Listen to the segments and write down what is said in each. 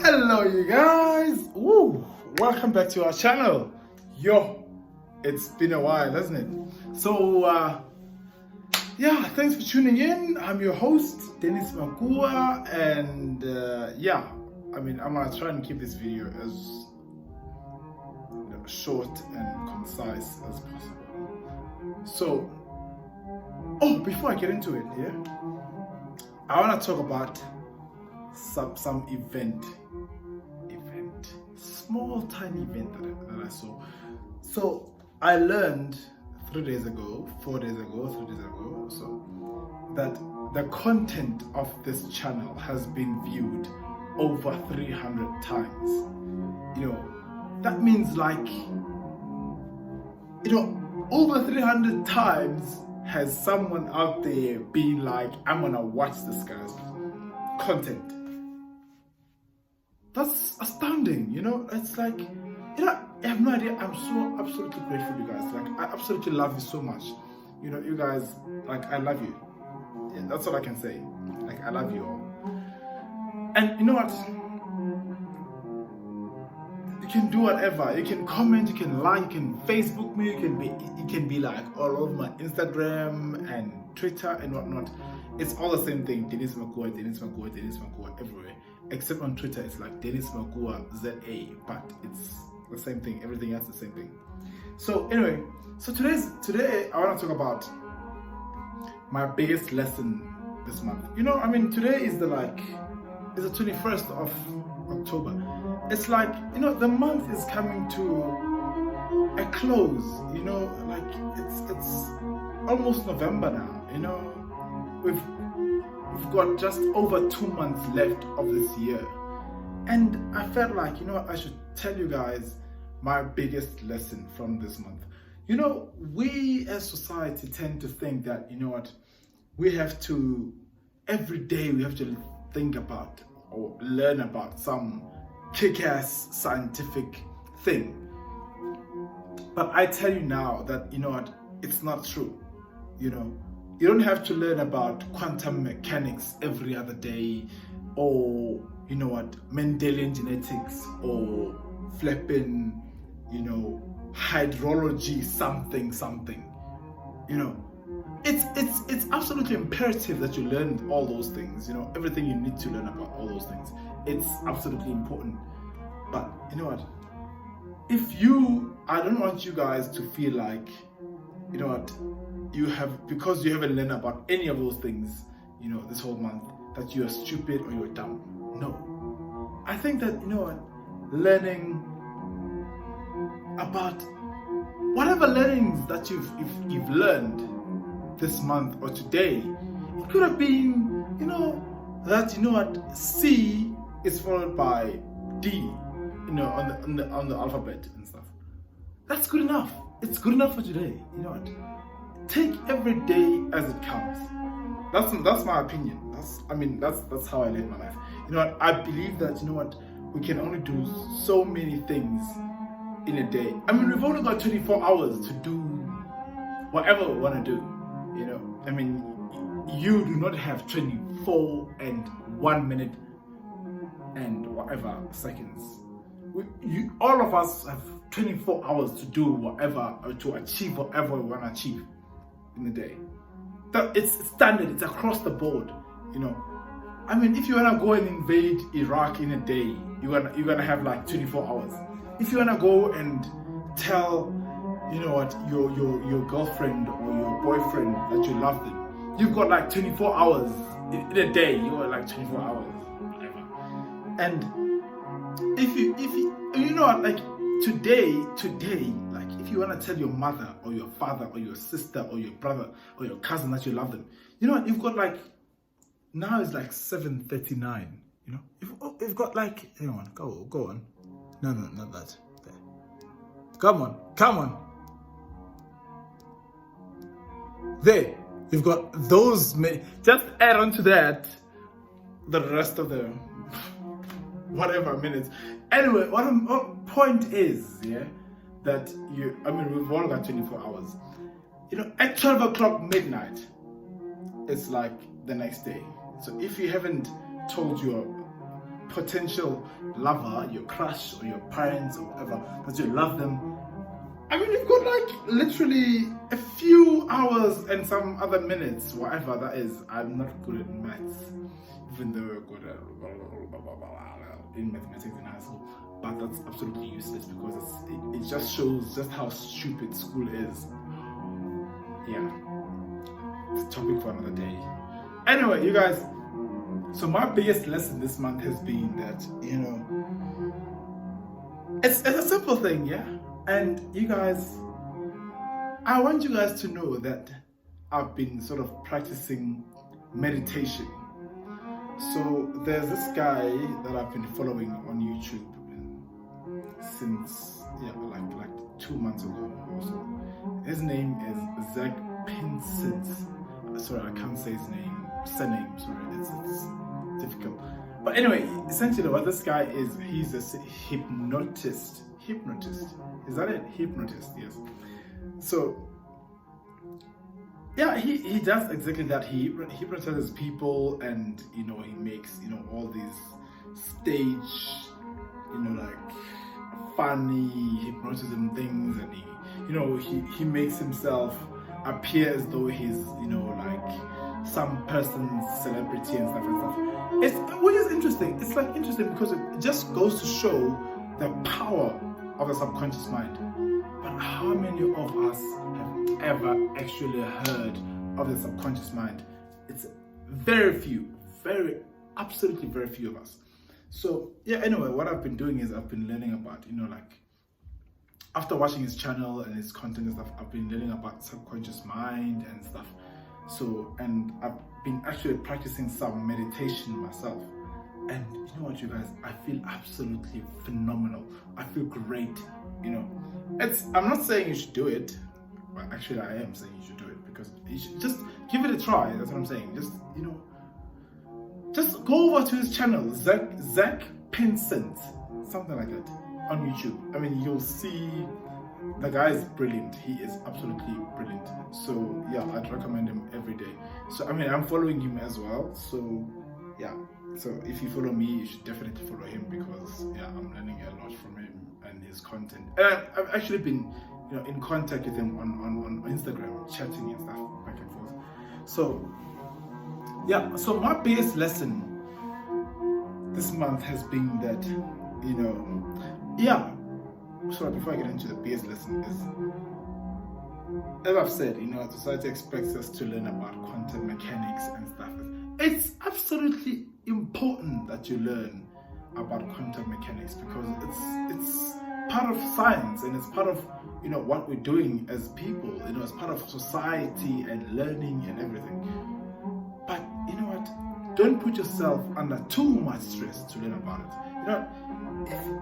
Hello you guys. Woo. Welcome back to our channel. Yo, it's been a while, hasn't it? So yeah, thanks for tuning in. I'm your host, Dennis Makua, and yeah, I'm gonna try and keep this video as short and concise as possible. So before I get into it, I want to talk about some event, small tiny event that I saw. So I learned 4 days ago, so that the content of this channel has been viewed over 300 times. That means over 300 times has someone out there been like, I'm gonna watch this guy's content. That's astounding, It's like, I have no idea. I'm so absolutely grateful, you guys. Like, I absolutely love you so much. You guys, I love you. Yeah, that's all I can say. I love you all. And you know what? You can do whatever. You can comment, you can like, you can Facebook me, you can be like all over my Instagram and Twitter and whatnot. It's all the same thing. Dennis Makua everywhere. Except on Twitter, it's like Dennis Makua ZA, but it's the same thing. Everything else is the same thing. So anyway, today I want to talk about my biggest lesson this month. Today is the 21st of October. It's like, the month is coming to a close, it's almost November now, we've got just over 2 months left of this year. And I felt like, I should tell you guys my biggest lesson from this month. We as society tend to think that, every day we have to think about or learn about some kick-ass scientific thing. But I tell you now that, it's not true. You don't have to learn about quantum mechanics every other day, or Mendelian genetics, or flipping, hydrology something. It's absolutely imperative that you learn all those things. Everything you need to learn about all those things. It's absolutely important. But you know what? I don't want you guys to feel like, because you haven't learned about any of those things, this whole month, that you are stupid or you're dumb. No. I think that, learning about whatever learnings that you've learned this month or today, it could have been, C is followed by D, on the alphabet and stuff. That's good enough. It's good enough for today. Take every day as it comes. That's my opinion. That's how I live my life. I believe that we can only do so many things in a day. We've only got 24 hours to do whatever we want to do. You do not have 24 and 1 minute and whatever seconds. All of us have 24 hours to do whatever, or to achieve whatever we want to achieve in a day. It's standard. It's across the board. If you wanna go and invade Iraq in a day, you're gonna have 24 hours. If you wanna go and tell, your girlfriend or your boyfriend that you love them, you've got 24 hours in a day. You got 24 hours, whatever. And if you today, if you want to tell your mother or your father or your sister or your brother or your cousin that you love them, you've got now it's 7:39. You've got hang on, go on. No, not that. There. Come on. There, you've got those many. Just add on to that the rest of the whatever minutes. Anyway, what point is, that we've all got 24 hours. At 12 o'clock midnight, it's the next day. So if you haven't told your potential lover, your crush or your parents or whatever, that you love them. I mean, you've got like literally a few hours and some other minutes, whatever that is. I'm not good at maths, even though we're good at in mathematics in high school. But that's absolutely useless because it just shows just how stupid school is. Yeah, it's a topic for another day. Anyway, you guys, so my biggest lesson this month has been that, you know, it's a simple thing, yeah? And you guys, I want you guys to know that I've been sort of practicing meditation. So there's this guy that I've been following on YouTube since like 2 months ago or so. His name is Zach Pinsent. Sorry, I can't say his surname. Sorry, it's difficult. But anyway, essentially what this guy is, he's a hypnotist. Is that it? Hypnotist, yes. So yeah, he does exactly that. He hypnotizes people, and you know, he makes, you know, all these stage, you know, like funny hypnotism things, and he makes himself appear as though he's, you know, like some person's celebrity and stuff. Which is interesting. It's like interesting because it just goes to show the power of the subconscious mind. But how many of us have ever actually heard of the subconscious mind? It's very few, absolutely very few of us. So yeah, anyway, what I've been doing is I've been learning about, you know, like after watching his channel and his content and stuff, I've been learning about subconscious mind and stuff. So, and I've been actually practicing some meditation myself. And you know what, you guys, I feel absolutely phenomenal. I feel great, you know. I'm not saying you should do it, but actually I am saying you should do it, because you should just give it a try. That's what I'm saying. Just, you know, just go over to his channel, Zach Pinsent, something like that, on YouTube. I mean, you'll see the guy is brilliant. He is absolutely brilliant. So yeah, I'd recommend him every day. So I mean, I'm following him as well. So yeah. So if you follow me, you should definitely follow him, because yeah, I'm learning a lot from him and his content. And I've actually been, you know, in contact with him on Instagram, chatting and stuff back and forth. So yeah, so my biggest lesson this month has been that, you know, yeah. So before I get into the biggest lesson is, as I've said, you know, society expects us to learn about quantum mechanics and stuff. It's absolutely important that you learn about quantum mechanics, because it's part of science, and it's part of, you know, what we're doing as people. You know, it's part of society and learning and everything. But you know what? Don't put yourself under too much stress to learn about it. You know,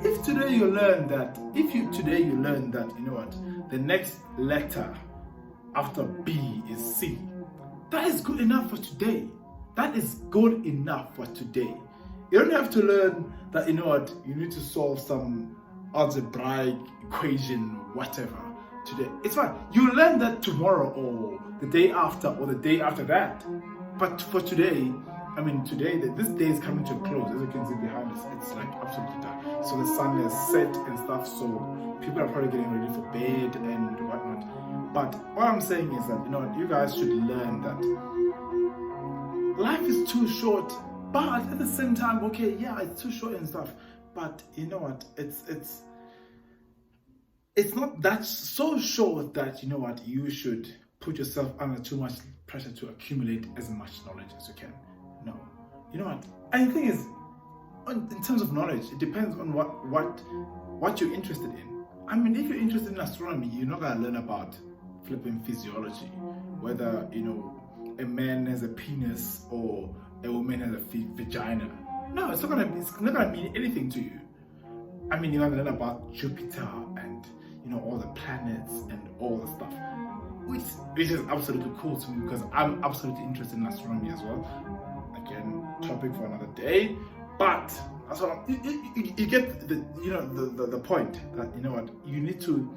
if today you learn that, you know what, the next letter after B is C, that is good enough for today. That is good enough for today. You don't have to learn that, you know what, you need to solve some algebraic equation, whatever, today. It's fine. You learn that tomorrow or the day after or the day after that. But for today, I mean, this day is coming to a close. As you can see behind us, it's like absolutely dark. So the sun is set and stuff, so people are probably getting ready for bed and whatnot. But what I'm saying is that, you know, you guys should learn that life is too short, but at the same time, okay, yeah, it's too short and stuff, but you know what, it's not that so short that, you know what, you should put yourself under too much pressure to accumulate as much knowledge as you can. No, you know what, and the thing is, in terms of knowledge, it depends on what you're interested in. I mean, if you're interested in astronomy, you're not gonna learn about flipping physiology, whether, you know, a man has a penis or a woman has a vagina. No, it's not gonna mean anything to you. I mean, you're gonna learn about Jupiter and, you know, all the planets and all the stuff, which is absolutely cool to me, because I'm absolutely interested in astronomy as well. Again, topic for another day. But that's what you get the point that, you know what, you need to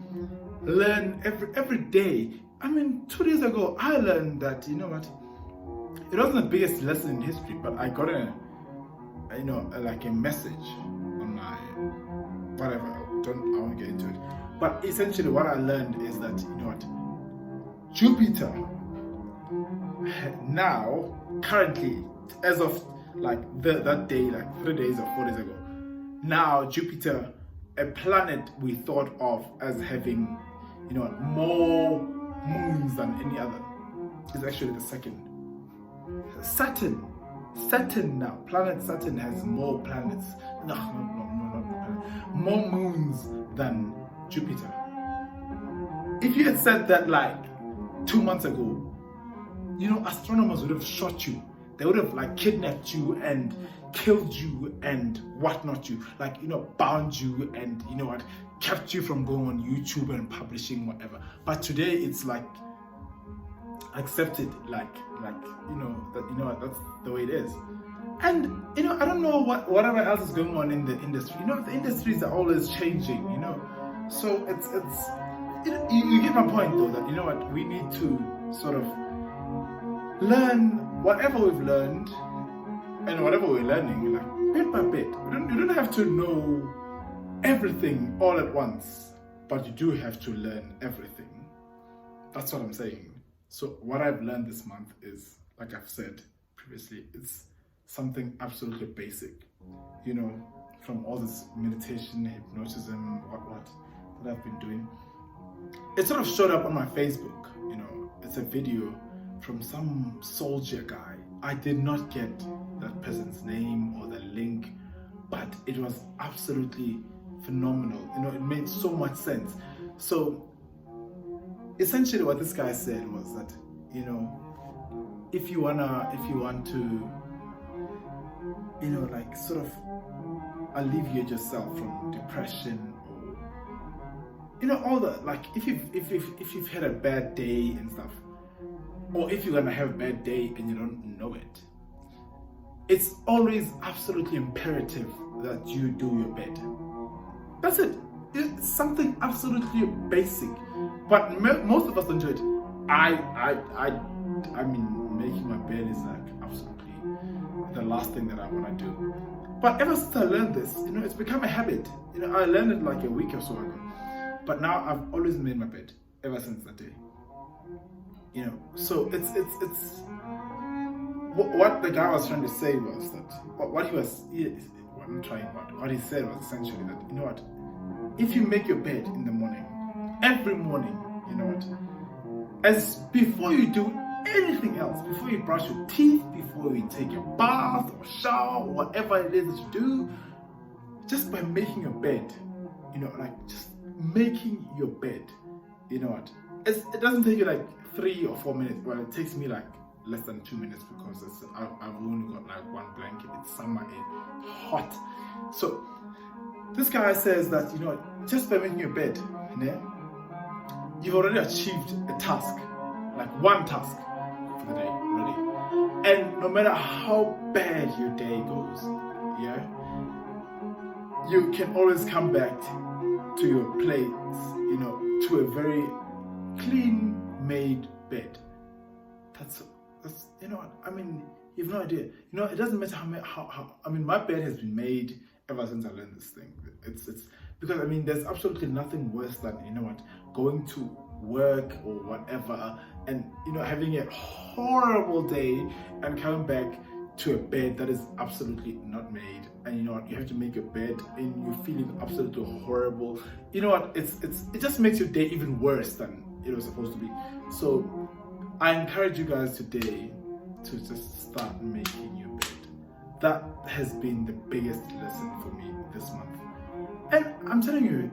learn every day. I mean, 2 days ago, I learned that, you know what, it wasn't the biggest lesson in history, but I got a like a message on my whatever. I won't get into it. But essentially, what I learned is that Jupiter now, currently, as of like that day, like 3 days or 4 days ago, now Jupiter, a planet we thought of as having more moons than any other, is actually the second. Saturn now, planet Saturn has more planets. No, more moons than Jupiter. If you had said that like 2 months ago, astronomers would have shot you. They would have like kidnapped you and killed you and whatnot you, like bound you and kept you from going on YouTube and publishing whatever. But today it's like accepted, like that's the way it is. And I don't know whatever else is going on in the industry. The industries are always changing. So it's you get my point though, that we need to sort of learn whatever we've learned and whatever we're learning, like bit by bit. You don't have to know everything all at once, but you do have to learn everything. That's what I'm saying. So what I've learned this month is, like I've said previously, it's something absolutely basic, from all this meditation, hypnotism, what that I've been doing. It sort of showed up on my Facebook, it's a video from some soldier guy. I did not get that person's name or the link, but it was absolutely phenomenal. It made so much sense. So essentially what this guy said was that, if you want to, like sort of alleviate yourself from depression or, all the, like if you've had a bad day and stuff, or if you're gonna have a bad day and you don't know it, it's always absolutely imperative that you do your bed. That's it. It's something absolutely basic, but most of us don't do it. I mean, making my bed is like absolutely the last thing that I want to do. But ever since I learned this, it's become a habit. I learned it like a week or so ago, but now I've always made my bed ever since that day. So it's what the guy was trying to say was that what he said was essentially that if you make your bed in the morning, every morning, as before you do anything else, before you brush your teeth, before you take a bath or shower, whatever it is that you do, just by making your bed, just making your bed, it doesn't take you like 3 or 4 minutes. Well, it takes me like less than 2 minutes because I've only got like one blanket. It's summer and hot. So this guy says that just by making your bed, you've already achieved a task, like one task for the day already. And no matter how bad your day goes, you can always come back to your place, to a very clean made bed. That's I mean, you've no idea. It doesn't matter how I mean, my bed has been made ever since I learned this thing. It's because there's absolutely nothing worse than going to work or whatever and having a horrible day and coming back to a bed that is absolutely not made, and you have to make your bed and you're feeling absolutely horrible. It just makes your day even worse than it was supposed to be. So I encourage you guys today to just start making your bed. That has been the biggest lesson for me this month. And I'm telling you,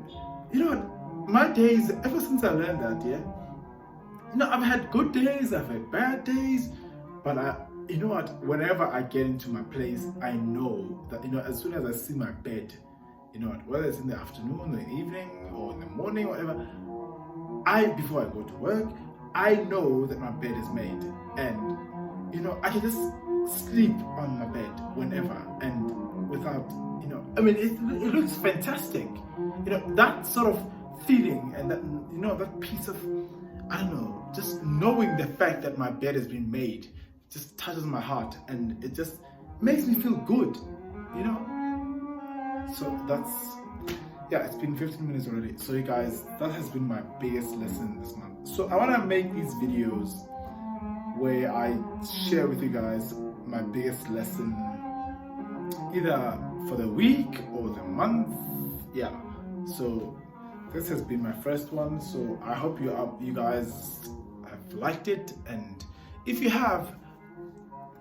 my days, ever since I learned that, I've had good days, I've had bad days, but whenever I get into my place, I know that, as soon as I see my bed, whether it's in the afternoon, or the evening, or in the morning, whatever, before I go to work, I know that my bed is made, and I can just sleep on my bed whenever and without it looks fantastic. That sort of feeling and that that piece of, I don't know, just knowing the fact that my bed has been made just touches my heart, and it just makes me feel good. you know. So that's, yeah, it's been 15 minutes already. So you guys, that has been my biggest lesson this month. So I want to make these videos where I share with you guys my biggest lesson, either for the week or the month. Yeah, so this has been my first one, so I hope you guys have liked it, and if you have,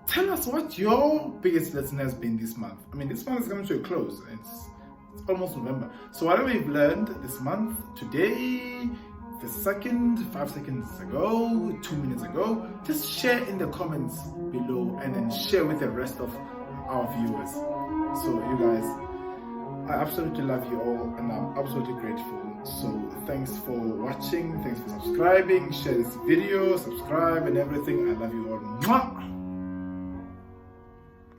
tell us what your biggest lesson has been this month. I mean, this month is coming to a close. It's almost November. So whatever you've learned this month, today, the second, 5 seconds ago, 2 minutes ago, just share in the comments below and then share with the rest of our viewers. So you guys, I absolutely love you all and I'm absolutely grateful. So thanks for watching, thanks for subscribing, share this video, subscribe and everything. I love you all. Mwah!